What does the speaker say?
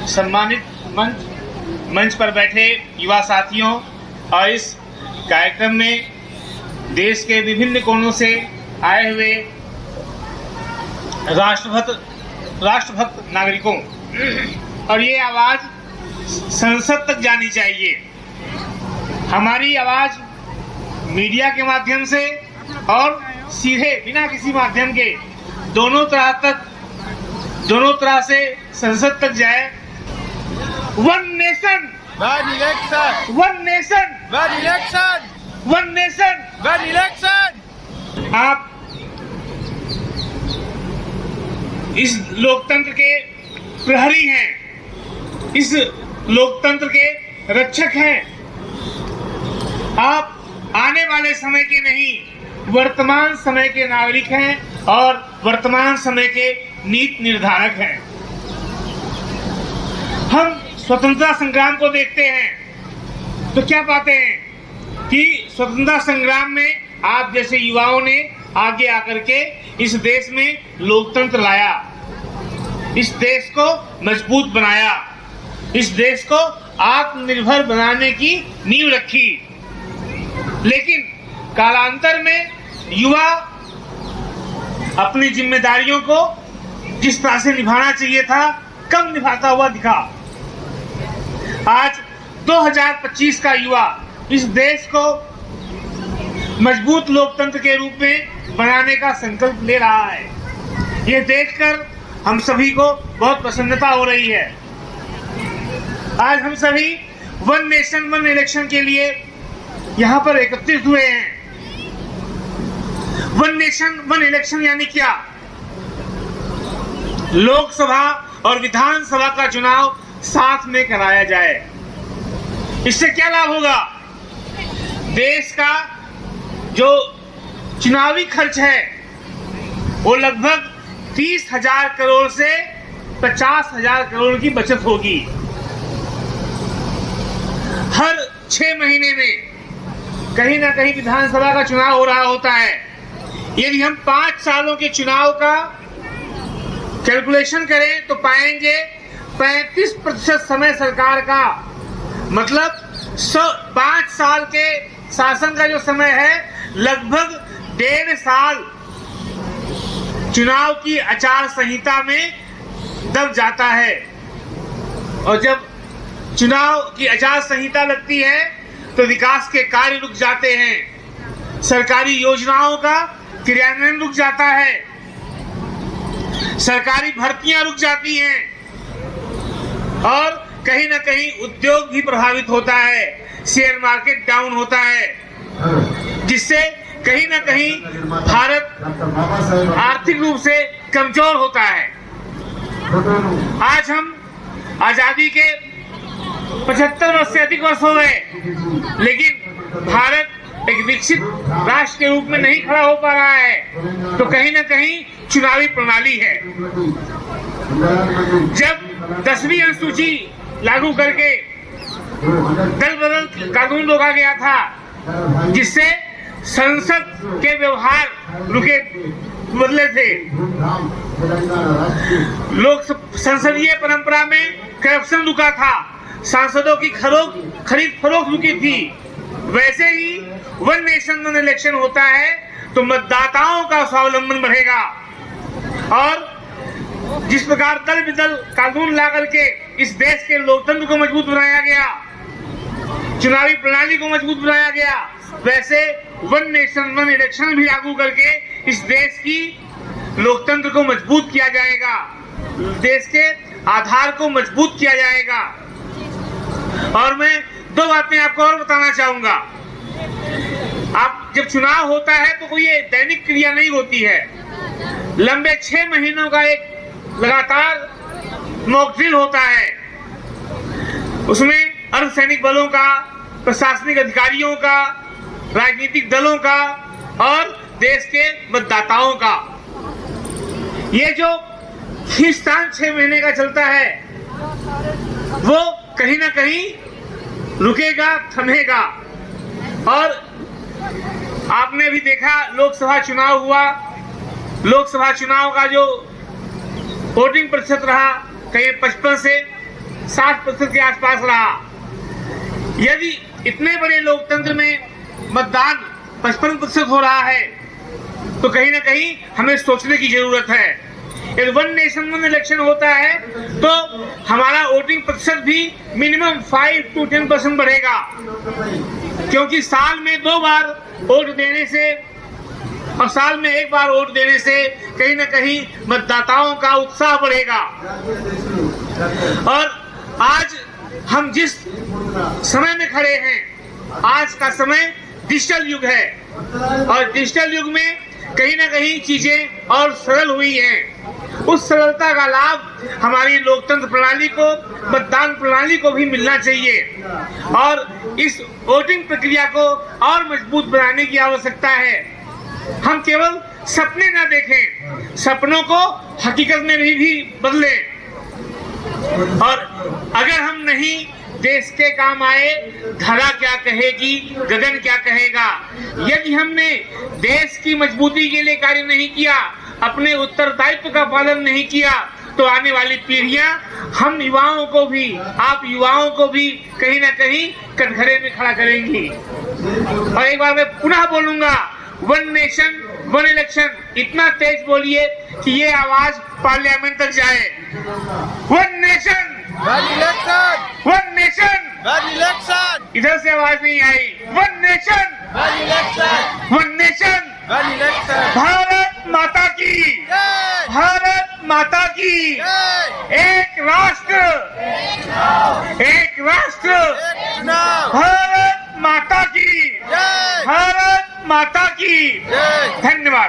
सम्मानित मंच पर बैठे युवा साथियों और इस कार्यक्रम में देश के विभिन्न कोनों से आए हुए राष्ट्रभक्त नागरिकों, और ये आवाज़ संसद तक जानी चाहिए। हमारी आवाज़ मीडिया के माध्यम से और सीधे बिना किसी माध्यम के दोनों तरह से संसद तक जाए। One nation one election, one nation one election, one nation one election. आप इस लोकतंत्र के प्रहरी हैं, इस लोकतंत्र के रक्षक हैं। आप आने वाले समय के नहीं, वर्तमान समय के नागरिक हैं और वर्तमान समय के नीति निर्धारक हैं। हम स्वतंत्रता संग्राम को देखते हैं तो क्या पाते हैं कि स्वतंत्रता संग्राम में आप जैसे युवाओं ने आगे आकर के इस देश में लोकतंत्र लाया, इस देश को मजबूत बनाया, इस देश को आत्मनिर्भर बनाने की नींव रखी। लेकिन कालांतर में युवा अपनी जिम्मेदारियों को जिस तरह से निभाना चाहिए था, कम निभाता हुआ दिखा। आज 2025 का युवा इस देश को मजबूत लोकतंत्र के रूप में बनाने का संकल्प ले रहा है। ये देखकर हम सभी को बहुत प्रसन्नता हो रही है। आज हम सभी वन नेशन वन इलेक्शन के लिए यहाँ पर एकत्रित हुए हैं। वन नेशन वन इलेक्शन यानी क्या? लोकसभा और विधानसभा का चुनाव साथ में कराया जाए। इससे क्या लाभ होगा? देश का जो चुनावी खर्च है वो लगभग 30,000 करोड़ से 50,000 करोड़ की बचत होगी। हर 6 महीने में कहीं ना कहीं विधानसभा का चुनाव हो रहा होता है। यदि हम 5 सालों के चुनाव का कैलकुलेशन करें तो पाएंगे 35% समय सरकार का, मतलब 5 साल के शासन का जो समय है लगभग 1.5 साल चुनाव की आचार संहिता में दब जाता है। और जब चुनाव की आचार संहिता लगती है तो विकास के कार्य रुक जाते हैं, सरकारी योजनाओं का क्रियान्वयन रुक जाता है, सरकारी भर्तियां रुक जाती हैं और कहीं ना कहीं उद्योग भी प्रभावित होता है, शेयर मार्केट डाउन होता है, जिससे कहीं ना कहीं भारत आर्थिक रूप से कमजोर होता है। आज हम आजादी के 75 वर्ष से अधिक वर्ष हो गए, लेकिन भारत एक विकसित राष्ट्र के रूप में नहीं खड़ा हो पा रहा है। तो कहीं ना कहीं चुनावी प्रणाली है। जब 10वीं अनुसूची लागू करके दल बदल कानून रोका गया था, जिससे संसद के व्यवहार बदले थे, लोक संसदीय परंपरा में करप्शन रुका था, सांसदों की खरीद फरोख्त रुकी थी। वैसे ही वन नेशन वन इलेक्शन होता है तो मतदाताओं का स्वावलंबन बढ़ेगा। और जिस प्रकार दल बदल कानून ला करके इस देश के लोकतंत्र को मजबूत बनाया गया, चुनावी प्रणाली को मजबूत बनाया गया, वैसे वन नेशन वन इलेक्शन भी लागू करके इस देश की लोकतंत्र को मजबूत किया जाएगा, देश के आधार को मजबूत किया जाएगा। और मैं 2 बातें आपको और बताना चाहूंगा। आप जब चुनाव होता है तो कोई ये दैनिक क्रिया नहीं होती है। लंबे 6 महीनों का एक लगातार मॉक ड्रिल होता है। उसमें अर्धसैनिक बलों का, प्रशासनिक अधिकारियों का, राजनीतिक दलों का और देश के मतदाताओं का। ये जो खींचतान 6 महीने का चलता है वो कहीं ना कहीं रुकेगा, थमेगा। और आपने भी देखा, लोकसभा चुनाव हुआ, लोकसभा चुनाव का जो वोटिंग प्रतिशत रहा कहीं 55 से 60% के आसपास रहा। यदि इतने बड़े लोकतंत्र में मतदान 55% हो रहा है तो कहीं ना कहीं हमें सोचने की जरूरत है। यदि वन नेशन वन इलेक्शन होता है तो हमारा वोटिंग प्रतिशत भी मिनिमम 5 to 10% बढ़ेगा, क्योंकि साल में 2 बार वोट देने से और साल में 1 बार वोट देने से कहीं ना कहीं मतदाताओं का उत्साह बढ़ेगा। और आज हम जिस समय में खड़े हैं, आज का समय डिजिटल युग है और डिजिटल युग में कहीं ना कहीं चीजें और सरल हुई हैं। उस सरलता का लाभ हमारी लोकतंत्र प्रणाली को, मतदान प्रणाली को भी मिलना चाहिए और इस वोटिंग प्रक्रिया को और मजबूत बनाने की आवश्यकता है। हम केवल सपने ना देखें, सपनों को हकीकत में भी बदलें। और अगर हम नहीं देश के काम आए, धरा क्या कहेगी, गगन क्या कहेगा। यदि हमने देश की मजबूती के लिए कार्य नहीं किया, अपने उत्तरदायित्व का पालन नहीं किया, तो आने वाली पीढ़ियां हम युवाओं को भी, आप युवाओं को भी कहीं ना कहीं कटघरे में खड़ा करेंगी। और एक बार मैं पुनः बोलूंगा, वन नेशन वन इलेक्शन। इतना तेज बोलिए कि ये आवाज पार्लियामेंट तक जाए। One nation one election, one nation. One election, इधर से आवाज नहीं आई। One nation one election, one nation. One election. Bharat माता की, जय, भारत माता की। जय, एक राष्ट्र, एक राष्ट्र। एक चुनाव, भारत माता की, जय, भारत माता की। जय। धन्यवाद।